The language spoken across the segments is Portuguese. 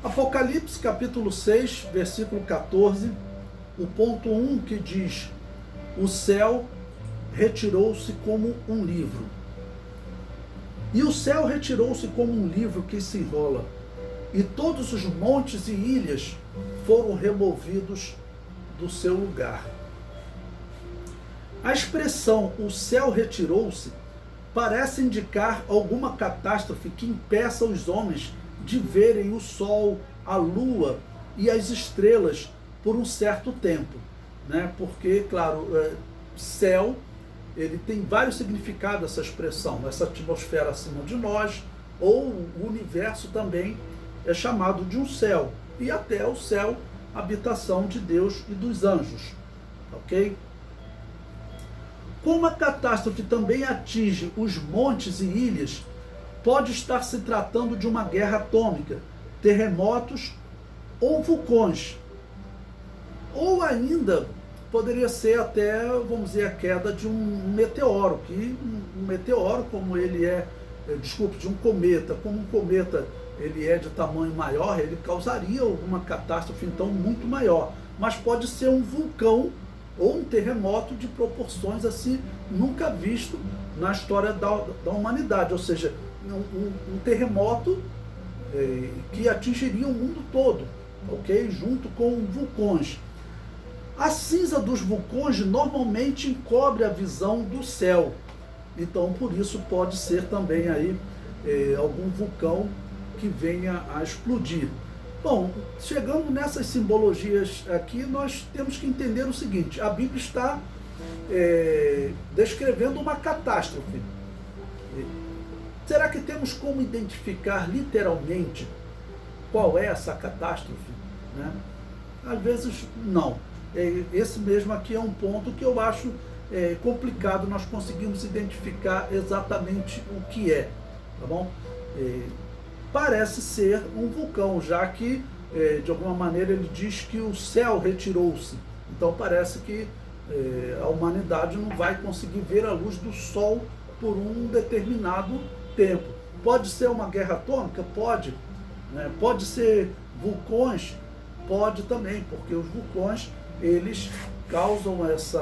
Apocalipse capítulo 6, versículo 14, o ponto 1 que diz: o céu retirou-se como um livro. E o céu retirou-se como um livro que se enrola, e todos os montes e ilhas foram removidos do seu lugar. A expressão "o céu retirou-se" parece indicar alguma catástrofe que impeça os homens de verem o sol, a lua e as estrelas por um certo tempo, né? Porque, claro, céu, ele tem vários significados, essa expressão, essa atmosfera acima de nós, ou o universo também é chamado de um céu, e até o céu, habitação de Deus e dos anjos, ok? Como a catástrofe também atinge os montes e ilhas, pode estar se tratando de uma guerra atômica, terremotos ou vulcões. Ou ainda poderia ser até, vamos dizer, a queda de um meteoro, que um meteoro, como ele de um cometa, como um cometa ele é de tamanho maior, ele causaria alguma catástrofe então muito maior. Mas pode ser um vulcão ou um terremoto de proporções assim nunca visto na história da humanidade, ou seja, um terremoto que atingiria o mundo todo, ok? Junto com vulcões. A cinza dos vulcões normalmente encobre a visão do céu, então por isso pode ser também aí algum vulcão que venha a explodir. Bom, chegando nessas simbologias aqui, nós temos que entender o seguinte: a Bíblia está descrevendo uma catástrofe. Será que temos como identificar literalmente qual é essa catástrofe, né? Às vezes não. Esse mesmo aqui é um ponto que eu acho complicado nós conseguimos identificar exatamente o que é, tá bom? Parece ser um vulcão, já que de alguma maneira ele diz que o céu retirou-se. Então parece que a humanidade não vai conseguir ver a luz do sol por um determinado tempo. Pode ser uma guerra atômica? Pode. Né? Pode ser vulcões? Pode também, porque os vulcões eles causam eles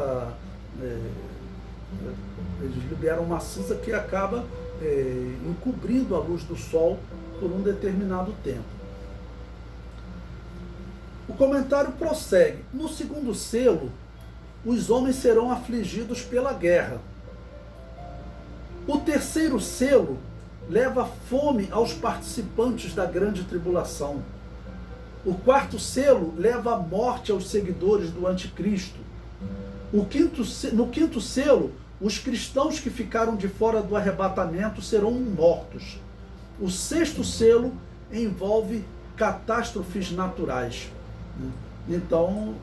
liberam uma cinza que acaba encobrindo a luz do sol por um determinado tempo. O comentário prossegue: no segundo selo, os homens serão afligidos pela guerra. O terceiro selo leva fome aos participantes da grande tribulação. O quarto selo leva a morte aos seguidores do anticristo. No quinto selo, os cristãos que ficaram de fora do arrebatamento serão mortos. O sexto selo envolve catástrofes naturais. Então,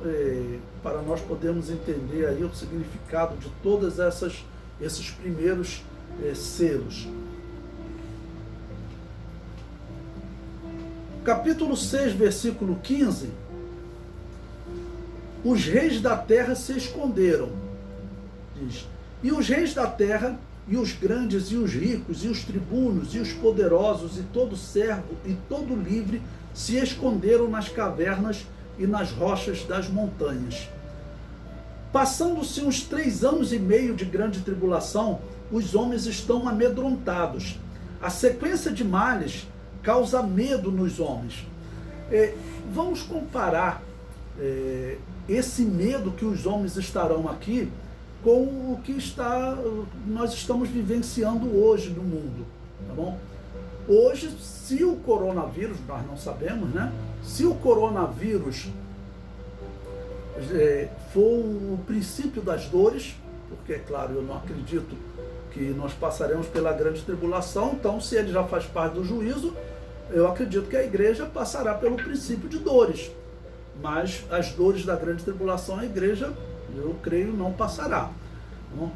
para nós podermos entender aí o significado de todas esses primeiros selos. Capítulo 6, versículo 15. Os reis da terra se esconderam. Diz: e os reis da terra, e os grandes, e os ricos, e os tribunos, e os poderosos, e todo servo, e todo livre, se esconderam nas cavernas e nas rochas das montanhas. Passando-se uns 3 anos e meio de grande tribulação, os homens estão amedrontados. A sequência de males causa medo nos homens. Vamos comparar esse medo que os homens estarão aqui com o que nós estamos vivenciando hoje no mundo, tá bom? Hoje, se o coronavírus, nós não sabemos, né? Se o coronavírus for o princípio das dores, porque, é claro, eu não acredito que nós passaremos pela grande tribulação, então, se ele já faz parte do juízo, eu acredito que a igreja passará pelo princípio de dores. Mas as dores da grande tribulação, a igreja, eu creio, não passará.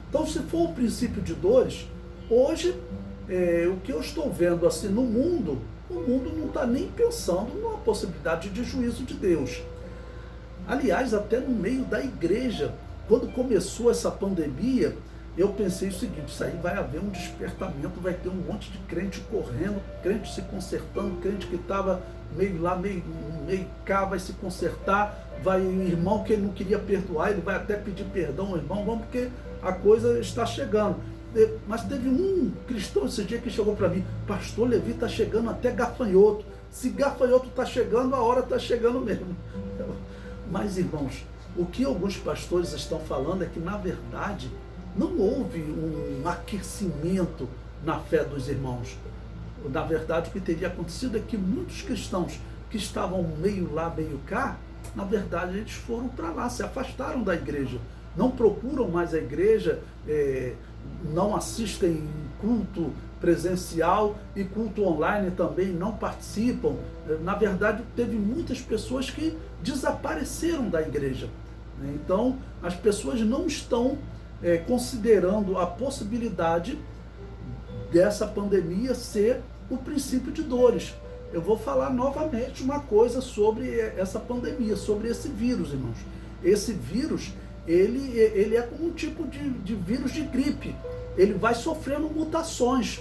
Então, se for o princípio de dores, hoje, o que eu estou vendo assim no mundo, o mundo não está nem pensando numa possibilidade de juízo de Deus. Aliás, até no meio da igreja, quando começou essa pandemia, eu pensei o seguinte: isso aí vai haver um despertamento, vai ter um monte de crente correndo, crente se consertando, crente que estava meio lá, meio cá, vai se consertar, vai o irmão que ele não queria perdoar, ele vai até pedir perdão ao irmão, vamos, porque a coisa está chegando. Mas teve um cristão esse dia que chegou para mim: pastor Levi, está chegando até gafanhoto. Se gafanhoto está chegando, a hora está chegando mesmo. Mas, irmãos, o que alguns pastores estão falando é que, na verdade, não houve um aquecimento na fé dos irmãos. Na verdade, o que teria acontecido é que muitos cristãos que estavam meio lá, meio cá, na verdade, eles foram para lá, se afastaram da igreja, não procuram mais a igreja, não assistem culto presencial e culto online também não participam. Na verdade, teve muitas pessoas que desapareceram da igreja. Então, as pessoas não estão considerando a possibilidade dessa pandemia ser o princípio de dores. Eu vou falar novamente uma coisa sobre essa pandemia, sobre esse vírus, irmãos. Esse vírus, ele é como um tipo de vírus de gripe. Ele vai sofrendo mutações.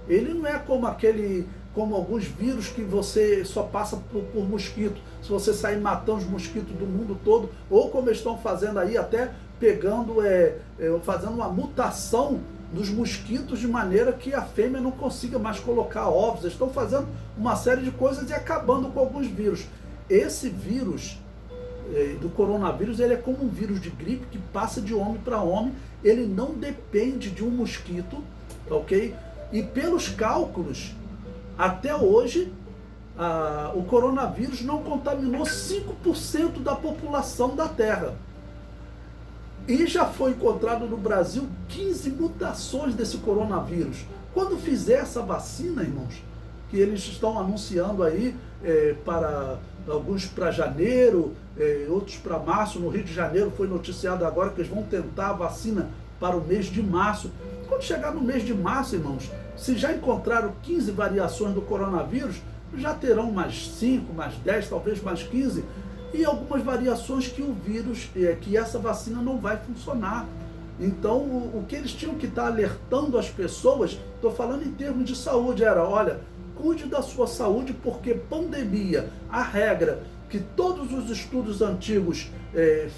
Ele não é como alguns vírus que você só passa por mosquito. Se você sair matando os mosquitos do mundo todo, ou como eles estão fazendo aí, até pegando, fazendo uma mutação dos mosquitos de maneira que a fêmea não consiga mais colocar ovos. Eles estão fazendo uma série de coisas e acabando com alguns vírus. Esse vírus do coronavírus, ele é como um vírus de gripe que passa de homem para homem. Ele não depende de um mosquito, ok? E pelos cálculos, até hoje, o coronavírus não contaminou 5% da população da Terra. E já foi encontrado no Brasil 15 mutações desse coronavírus. Quando fizer essa vacina, irmãos, que eles estão anunciando aí, para alguns para janeiro, outros para março, no Rio de Janeiro foi noticiado agora que eles vão tentar a vacina para o mês de março. Quando chegar no mês de março, irmãos, se já encontraram 15 variações do coronavírus, já terão mais 5, mais 10, talvez mais 15, e algumas variações que o vírus, que essa vacina não vai funcionar. Então, o que eles tinham que estar alertando as pessoas, estou falando em termos de saúde, era: olha, cuide da sua saúde, porque pandemia, a regra que todos os estudos antigos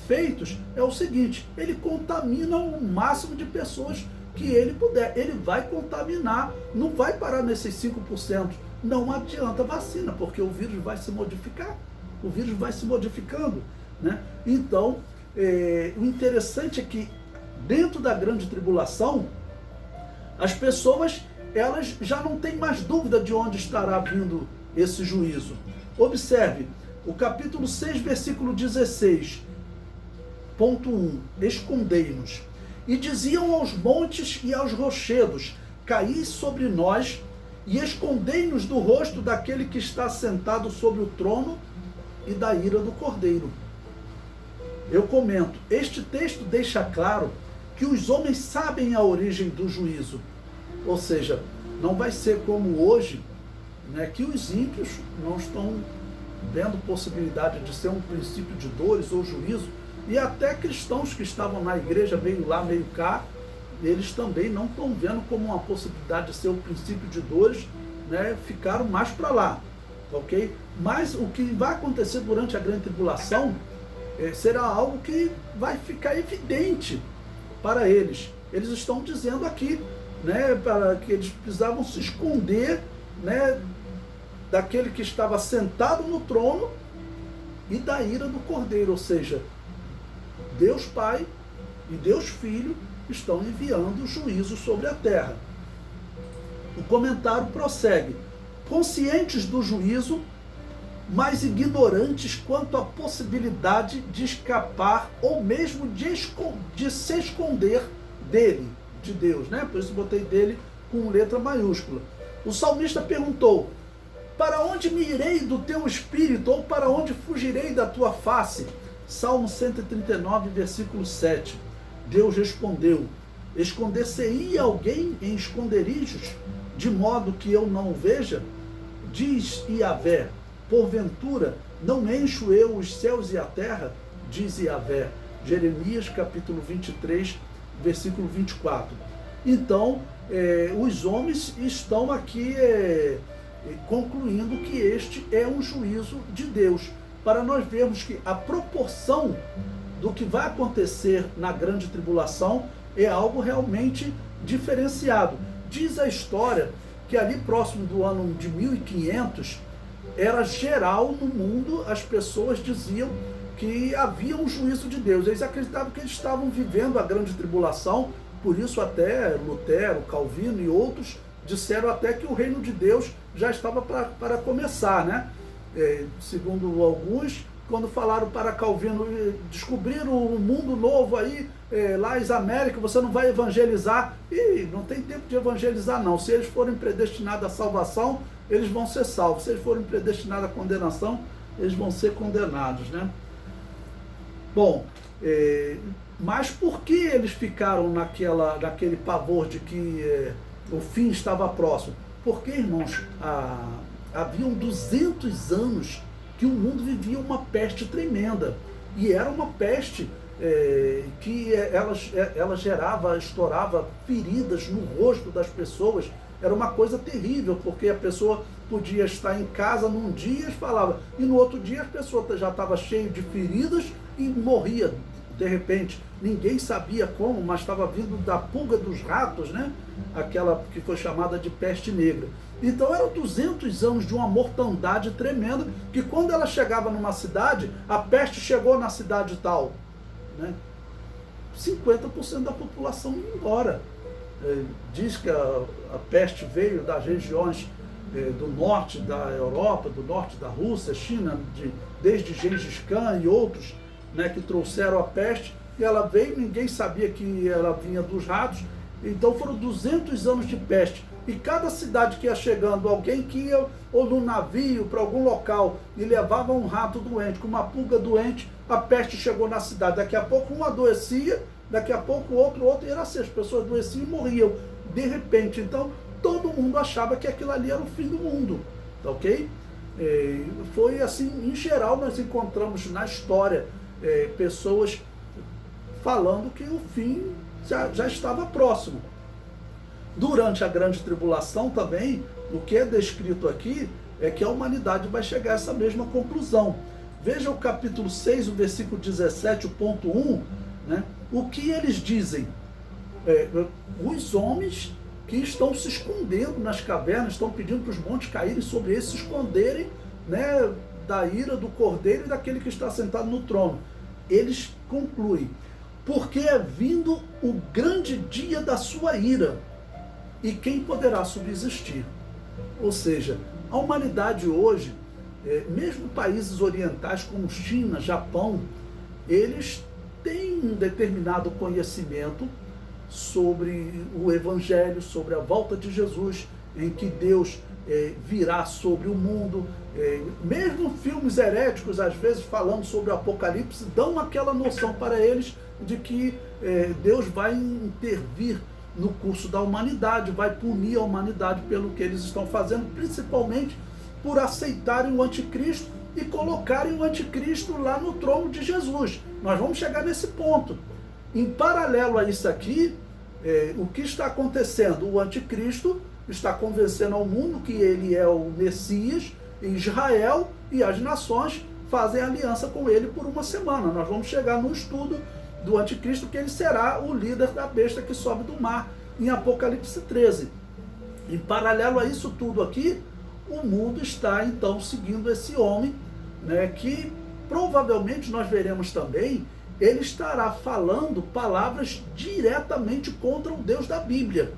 feitos é o seguinte: ele contamina o máximo de pessoas que ele puder. Ele vai contaminar, não vai parar nesses 5%. Não adianta vacina, porque o vírus vai se modificar. O vírus vai se modificando, né? Então, o interessante é que dentro da grande tribulação, as pessoas, elas já não têm mais dúvida de onde estará vindo esse juízo. Observe, o capítulo 6, versículo 16, ponto 1, escondei-nos. E diziam aos montes e aos rochedos: caí sobre nós, e escondei-nos do rosto daquele que está sentado sobre o trono e da ira do Cordeiro. Eu comento, este texto deixa claro que os homens sabem a origem do juízo. Ou seja, não vai ser como hoje, né, que os ímpios não estão vendo possibilidade de ser um princípio de dores ou juízo, e até cristãos que estavam na igreja meio lá, meio cá, eles também não estão vendo como uma possibilidade de ser um princípio de dores, né, ficaram mais para lá, ok? Mas o que vai acontecer durante a grande tribulação será algo que vai ficar evidente para eles. Eles estão dizendo aqui, né, para que eles precisavam se esconder, né, daquele que estava sentado no trono e da ira do Cordeiro. Ou seja, Deus Pai e Deus Filho estão enviando juízo sobre a terra. O comentário prossegue: conscientes do juízo, mas ignorantes quanto à possibilidade de escapar ou mesmo de se esconder dele, de Deus, né? Por isso botei dele com letra maiúscula. O salmista perguntou: para onde me irei do teu espírito, ou para onde fugirei da tua face? Salmo 139, versículo 7. Deus respondeu: esconder-se-ia alguém em esconderijos, de modo que eu não o veja? Diz Yahvé: porventura não encho eu os céus e a terra? Diz Yahvé. Jeremias capítulo 23, versículo 24. Então, os homens estão aqui concluindo que este é um juízo de Deus, para nós vermos que a proporção do que vai acontecer na grande tribulação é algo realmente diferenciado. Diz a história que ali próximo do ano de 1500, era geral no mundo, as pessoas diziam que havia um juízo de Deus. Eles acreditavam que eles estavam vivendo a grande tribulação, por isso até Lutero, Calvino e outros disseram até que o reino de Deus já estava para começar, né? Segundo alguns, quando falaram para Calvino, descobriram um mundo novo aí, lá as Américas, você não vai evangelizar. E não tem tempo de evangelizar não. Se eles forem predestinados à salvação, eles vão ser salvos. Se eles forem predestinados à condenação, eles vão ser condenados, né? Bom, mas por que eles ficaram naquele pavor de que o fim estava próximo? Porque, irmãos, haviam 200 anos que o mundo vivia uma peste tremenda. E era uma peste que ela estourava feridas no rosto das pessoas. Era uma coisa terrível, porque a pessoa podia estar em casa num dia e falava, e no outro dia a pessoa já estava cheia de feridas e morria de repente. Ninguém sabia como, mas estava vindo da pulga dos ratos, né? Aquela que foi chamada de peste negra. Então eram 200 anos de uma mortandade tremenda, que quando ela chegava numa cidade, a peste chegou na cidade tal, né? 50% da população ia embora. Diz que a peste veio das regiões do norte da Europa, do norte da Rússia, China, desde Gengis Khan e outros, né, que trouxeram a peste, e ela veio, ninguém sabia que ela vinha dos ratos. Então foram 200 anos de peste. E cada cidade que ia chegando, alguém que ia ou no navio para algum local e levava um rato doente, com uma pulga doente, a peste chegou na cidade. Daqui a pouco um adoecia, daqui a pouco outro, e era assim, as pessoas adoeciam e morriam de repente. Então todo mundo achava que aquilo ali era o fim do mundo, tá ok? Foi assim, em geral nós encontramos na história pessoas falando que o fim já estava próximo. Durante a grande tribulação também, o que é descrito aqui é que a humanidade vai chegar a essa mesma conclusão. Veja o capítulo 6, o versículo 17, o ponto 1, né? O que eles dizem? Os homens que estão se escondendo nas cavernas, estão pedindo para os montes caírem sobre eles, se esconderem, né, da ira do Cordeiro e daquele que está sentado no trono. Eles concluem, porque é vindo o grande dia da sua ira, e quem poderá subsistir? Ou seja, a humanidade hoje, mesmo países orientais como China, Japão, eles têm um determinado conhecimento sobre o Evangelho, sobre a volta de Jesus, em que Deus virá sobre o mundo. Mesmo filmes heréticos, às vezes falando sobre o Apocalipse, dão aquela noção para eles de que Deus vai intervir no curso da humanidade, vai punir a humanidade pelo que eles estão fazendo, principalmente por aceitarem o anticristo e colocarem o anticristo lá no trono de Jesus. Nós vamos chegar nesse ponto. Em paralelo a isso aqui, o que está acontecendo? O anticristo está convencendo ao mundo que ele é o Messias, e Israel e as nações fazem aliança com ele por uma semana. Nós vamos chegar no estudo do anticristo, que ele será o líder da besta que sobe do mar, em Apocalipse 13. Em paralelo a isso tudo aqui, o mundo está então seguindo esse homem, né, que provavelmente nós veremos também, ele estará falando palavras diretamente contra o Deus da Bíblia.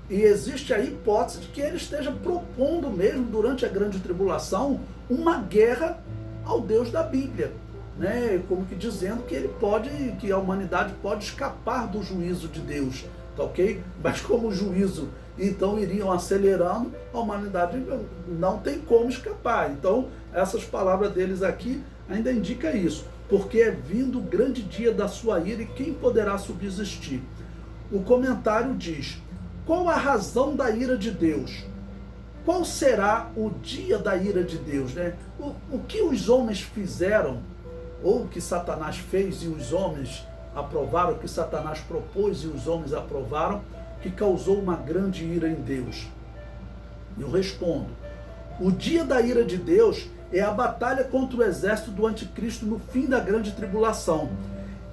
E existe a hipótese de que ele esteja propondo mesmo, durante a grande tribulação, uma guerra ao Deus da Bíblia, né? Como que dizendo que que a humanidade pode escapar do juízo de Deus, tá ok? Mas como o juízo, então, iriam acelerando, a humanidade não tem como escapar. Então, essas palavras deles aqui ainda indicam isso, porque é vindo o grande dia da sua ira, e quem poderá subsistir? O comentário diz: qual a razão da ira de Deus? Qual será o dia da ira de Deus, né? O que os homens fizeram, ou o que Satanás fez e os homens aprovaram, o que Satanás propôs e os homens aprovaram, que causou uma grande ira em Deus? Eu respondo: o dia da ira de Deus é a batalha contra o exército do anticristo no fim da grande tribulação.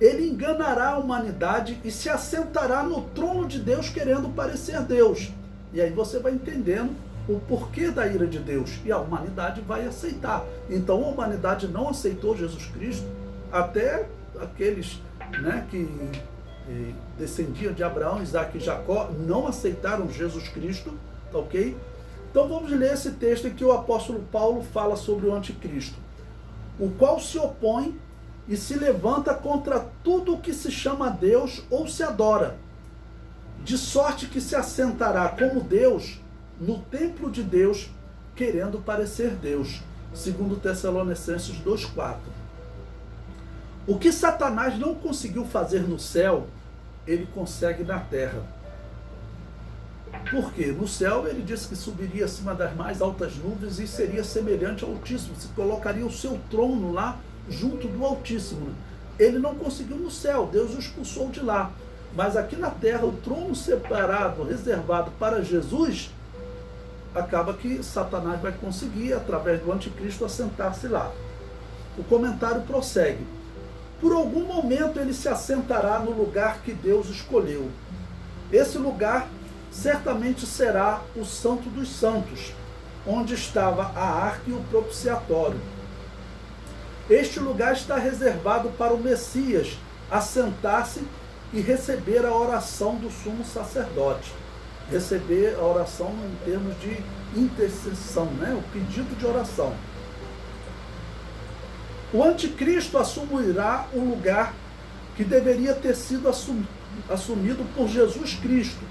Ele enganará a humanidade e se assentará no trono de Deus querendo parecer Deus. E aí você vai entendendo o porquê da ira de Deus. E a humanidade vai aceitar. Então a humanidade não aceitou Jesus Cristo, até aqueles, né, que descendiam de Abraão, Isaac e Jacó, não aceitaram Jesus Cristo, tá ok? Então vamos ler esse texto em que o apóstolo Paulo fala sobre o anticristo, o qual se opõe e se levanta contra tudo o que se chama Deus ou se adora, de sorte que se assentará como Deus no templo de Deus, querendo parecer Deus. Segundo Tessalonicenses 2,4. O que Satanás não conseguiu fazer no céu, ele consegue na terra. Por quê? No céu ele disse que subiria acima das mais altas nuvens e seria semelhante ao Altíssimo, se colocaria o seu trono lá junto do Altíssimo. Ele não conseguiu no céu, Deus o expulsou de lá. Mas aqui na terra, o trono separado, reservado para Jesus, acaba que Satanás vai conseguir, através do anticristo, assentar-se lá. O comentário prossegue: por algum momento ele se assentará no lugar que Deus escolheu. Esse lugar certamente será o Santo dos Santos, onde estava a arca e o propiciatório. Este lugar está reservado para o Messias assentar-se e receber a oração do sumo sacerdote. Receber a oração em termos de intercessão, né? O pedido de oração. O anticristo assumirá o lugar que deveria ter sido assumido por Jesus Cristo,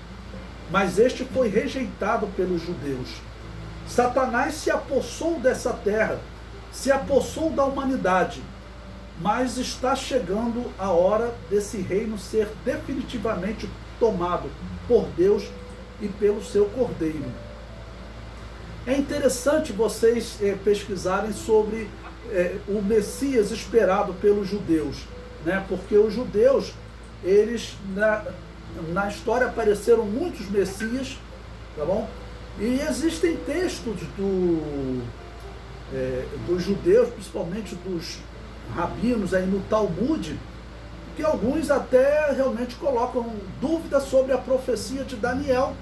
mas este foi rejeitado pelos judeus. Satanás se apossou dessa terra, se apossou da humanidade, mas está chegando a hora desse reino ser definitivamente tomado por Deus e pelo seu Cordeiro. É interessante vocês pesquisarem sobre o Messias esperado pelos judeus, né? Porque os judeus, eles na história apareceram muitos Messias, tá bom? E existem textos dos judeus, principalmente dos rabinos aí no Talmud, que alguns até realmente colocam dúvidas sobre a profecia de Daniel,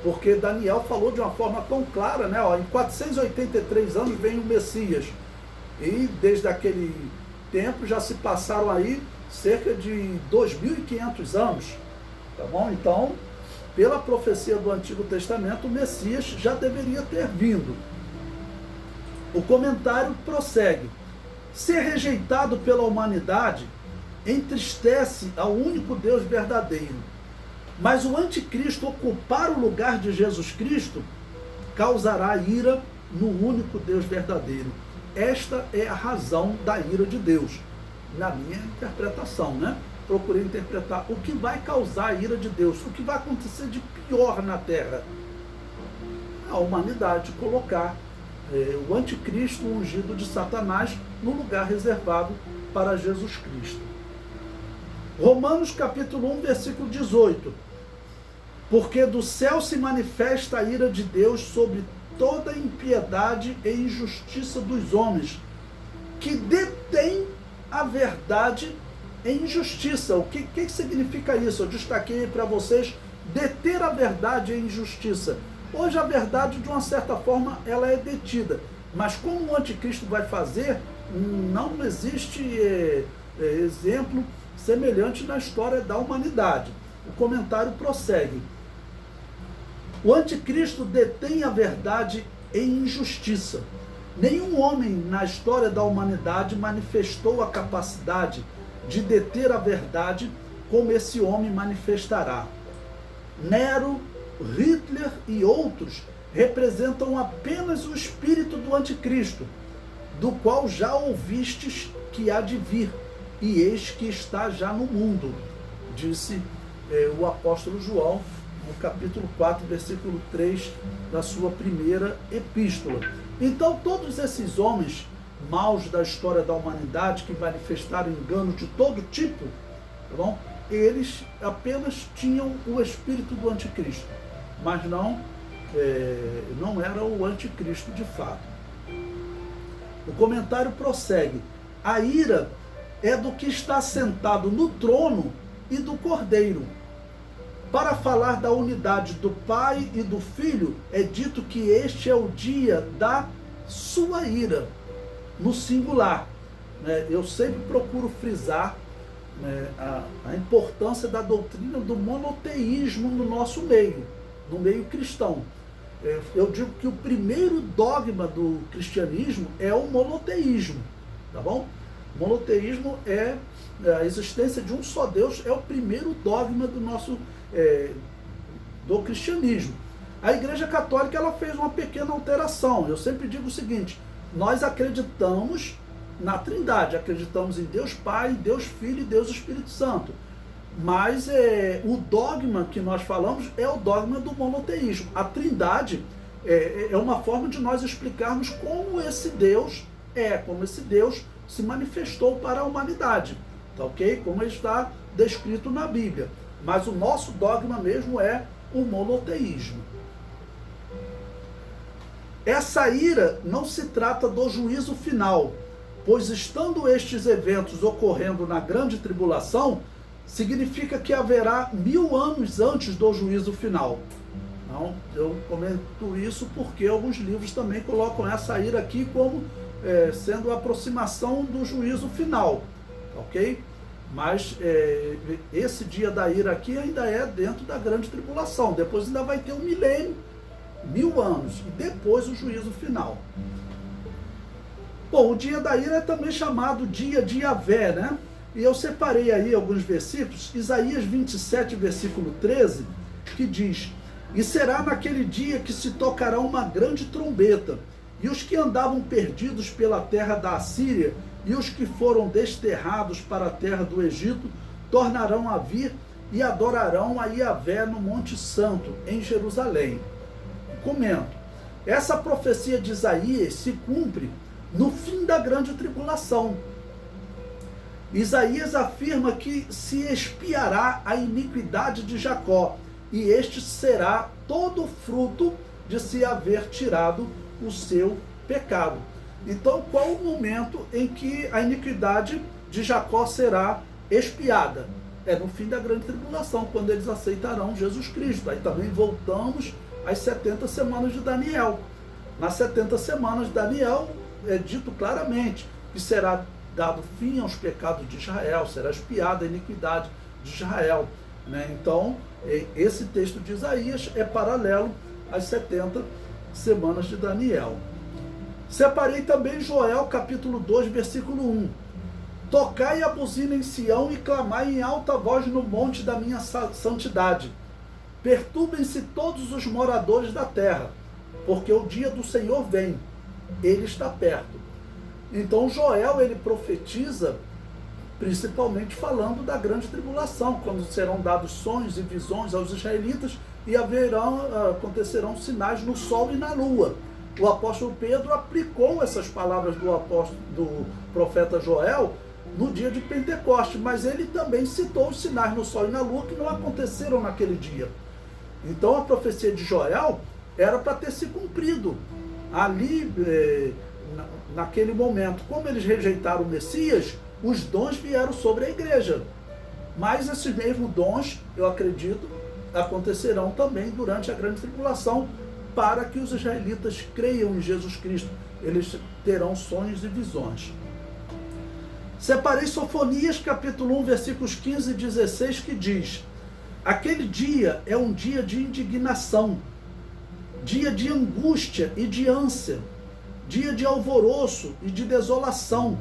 porque Daniel falou de uma forma tão clara, né? Ó, em 483 anos vem o Messias, e desde aquele tempo já se passaram aí cerca de 2.500 anos, tá bom? Então, pela profecia do Antigo Testamento, o Messias já deveria ter vindo. O comentário prossegue: ser rejeitado pela humanidade entristece ao único Deus verdadeiro, mas o anticristo ocupar o lugar de Jesus Cristo causará ira no único Deus verdadeiro. Esta é a razão da ira de Deus, na minha interpretação, né? Procurei interpretar o que vai causar a ira de Deus, o que vai acontecer de pior na terra. A humanidade colocar o anticristo, o ungido de Satanás, no lugar reservado para Jesus Cristo. Romanos capítulo 1, versículo 18. Porque do céu se manifesta a ira de Deus sobre toda impiedade e injustiça dos homens, que detêm a verdade em injustiça. O que significa isso? Eu destaquei para vocês: deter a verdade em injustiça. Hoje a verdade, de uma certa forma, ela é detida, mas como o anticristo vai fazer, não existe exemplo semelhante na história da humanidade. O comentário prossegue: o anticristo detém a verdade em injustiça. Nenhum homem na história da humanidade manifestou a capacidade de deter a verdade como esse homem manifestará. Nero, Hitler e outros representam apenas o espírito do anticristo, do qual já ouvistes que há de vir, e eis que está já no mundo, disse o apóstolo João, no capítulo 4, versículo 3 da sua primeira epístola. Então todos esses homens maus da história da humanidade, que manifestaram engano de todo tipo, tá bom? Eles apenas tinham o espírito do anticristo, mas não era o anticristo de fato. O comentário prossegue: a ira é do que está sentado no trono e do Cordeiro. Para falar da unidade do Pai e do Filho, é dito que este é o dia da sua ira, no singular. Eu sempre procuro frisar a importância da doutrina do monoteísmo no nosso meio, no meio cristão. Eu digo que o primeiro dogma do cristianismo é o monoteísmo, tá bom? O monoteísmo é a existência de um só Deus, é o primeiro dogma do nosso do cristianismo. A Igreja Católica ela fez uma pequena alteração. Eu sempre digo o seguinte: nós acreditamos na Trindade, acreditamos em Deus Pai, Deus Filho e Deus Espírito Santo. Mas o dogma que nós falamos é o dogma do monoteísmo. A Trindade é uma forma de nós explicarmos como esse Deus se manifestou para a humanidade, tá ok? Como ele está descrito na Bíblia. Mas o nosso dogma mesmo é o monoteísmo. Essa ira não se trata do juízo final, pois estando estes eventos ocorrendo na grande tribulação, significa que haverá 1000 anos antes do juízo final. Não, eu comento isso porque alguns livros também colocam essa ira aqui como sendo a aproximação do juízo final, ok? Mas esse dia da ira aqui ainda é dentro da grande tribulação. Depois ainda vai ter um milênio, 1000 anos, e depois o juízo final. Bom, o dia da ira é também chamado dia de Yavé, né? E eu separei aí alguns versículos, Isaías 27, versículo 13, que diz: e será naquele dia que se tocará uma grande trombeta, e os que andavam perdidos pela terra da Assíria e os que foram desterrados para a terra do Egito tornarão a vir e adorarão a Yavé no Monte Santo, em Jerusalém. Comento: essa profecia de Isaías se cumpre no fim da grande tribulação. Isaías afirma que se expiará a iniquidade de Jacó, e este será todo fruto de se haver tirado o seu pecado. Então, qual o momento em que a iniquidade de Jacó será expiada? É no fim da grande tribulação, quando eles aceitarão Jesus Cristo. Aí também voltamos às 70 semanas de Daniel. Nas 70 semanas de Daniel é dito claramente que será dado fim aos pecados de Israel, será expiada a iniquidade de Israel, né? Então, esse texto de Isaías é paralelo às 70 semanas de Daniel. Separei também Joel, capítulo 2, versículo 1. Tocai a buzina em Sião e clamai em alta voz no monte da minha santidade. Perturbem-se todos os moradores da terra, porque o dia do Senhor vem, ele está perto. Então Joel, ele profetiza principalmente falando da grande tribulação, quando serão dados sonhos e visões aos israelitas e acontecerão sinais no sol e na lua. O apóstolo Pedro aplicou essas palavras do profeta Joel no dia de Pentecostes, mas ele também citou os sinais no sol e na lua que não aconteceram naquele dia. Então a profecia de Joel era para ter se cumprido ali, naquele momento. Como eles rejeitaram o Messias, os dons vieram sobre a igreja. Mas esses mesmos dons, eu acredito, acontecerão também durante a grande tribulação, para que os israelitas creiam em Jesus Cristo. Eles terão sonhos e visões. Separei Sofonias, capítulo 1, versículos 15 e 16, que diz: aquele dia é um dia de indignação, dia de angústia e de ânsia, dia de alvoroço e de desolação,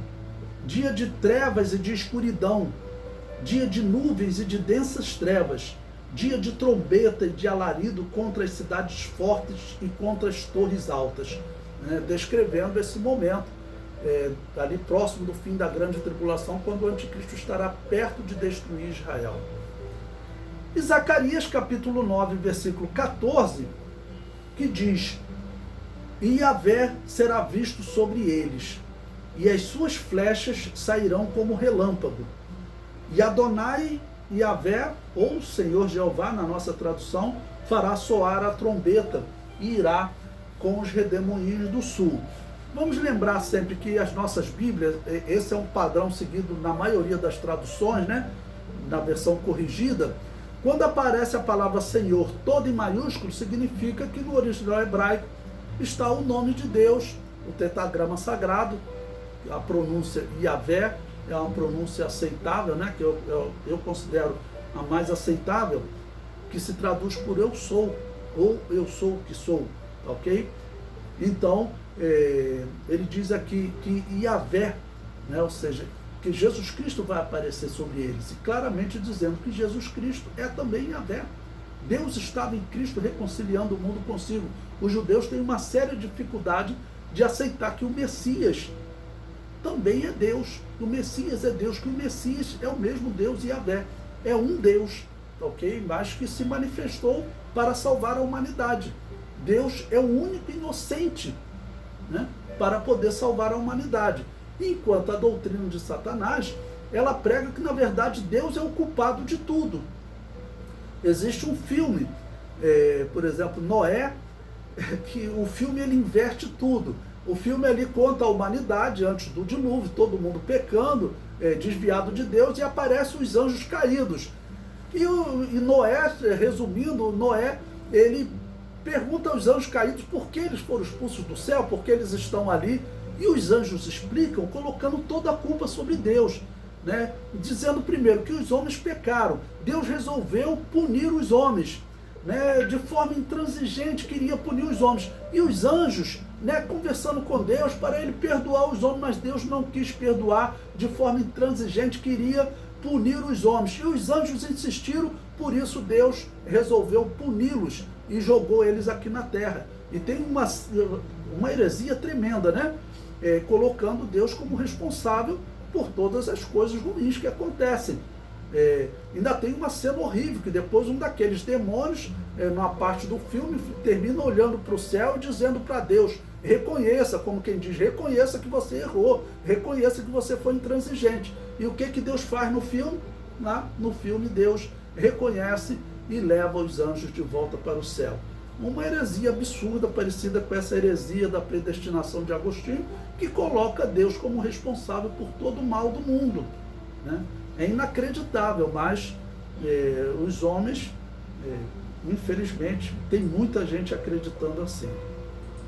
dia de trevas e de escuridão, dia de nuvens e de densas trevas, dia de trombeta e de alarido contra as cidades fortes e contra as torres altas, né? Descrevendo esse momento, ali próximo do fim da grande tribulação, quando o anticristo estará perto de destruir Israel. E Zacarias capítulo 9, versículo 14, que diz: e Yavé será visto sobre eles, e as suas flechas sairão como relâmpago, E Adonai Yahvé, ou Senhor Jeová, na nossa tradução, fará soar a trombeta e irá com os redemoinhos do sul. Vamos lembrar sempre que as nossas Bíblias, esse é um padrão seguido na maioria das traduções, né? Na versão corrigida, quando aparece a palavra Senhor toda em maiúsculo, significa que no original hebraico está o nome de Deus, o tetragrama sagrado, a pronúncia Yahvé é uma pronúncia aceitável, né? Que eu considero a mais aceitável, que se traduz por eu sou, ou eu sou o que sou, ok? Então, ele diz aqui que Yahvé, né? Ou seja, que Jesus Cristo vai aparecer sobre eles, e claramente dizendo que Jesus Cristo é também Yahvé. Deus estava em Cristo reconciliando o mundo consigo. Os judeus têm uma séria dificuldade de aceitar que o Messias também é Deus, que o Messias é Deus, que o Messias é o mesmo Deus Yahvé, é um Deus, ok? Mas que se manifestou para salvar a humanidade. Deus é o único inocente, né, para poder salvar a humanidade. Enquanto a doutrina de Satanás, ela prega que na verdade Deus é o culpado de tudo. Existe um filme, por exemplo, Noé, que o filme ele inverte tudo. O filme ali conta a humanidade antes do dilúvio, todo mundo pecando, desviado de Deus, e aparecem os anjos caídos. E Noé, resumindo, Noé, ele pergunta aos anjos caídos por que eles foram expulsos do céu, por que eles estão ali, e os anjos explicam, colocando toda a culpa sobre Deus, né? Dizendo primeiro que os homens pecaram, Deus resolveu punir os homens, né? De forma intransigente queria punir os homens, e os anjos, né, conversando com Deus para ele perdoar os homens, mas Deus não quis perdoar, de forma intransigente queria punir os homens, e os anjos insistiram, por isso Deus resolveu puni-los e jogou eles aqui na terra. E tem uma heresia tremenda, né? Colocando Deus como responsável por todas as coisas ruins que acontecem. Ainda tem uma cena horrível, que depois um daqueles demônios, numa parte do filme, termina olhando para o céu e dizendo para Deus, reconheça, como quem diz, reconheça que você errou, reconheça que você foi intransigente. E o que Deus faz no filme? No filme Deus reconhece e leva os anjos de volta para o céu. Uma heresia absurda, parecida com essa heresia da predestinação de Agostinho, que coloca Deus como responsável por todo o mal do mundo, né? É inacreditável, mas os homens, infelizmente, tem muita gente acreditando assim.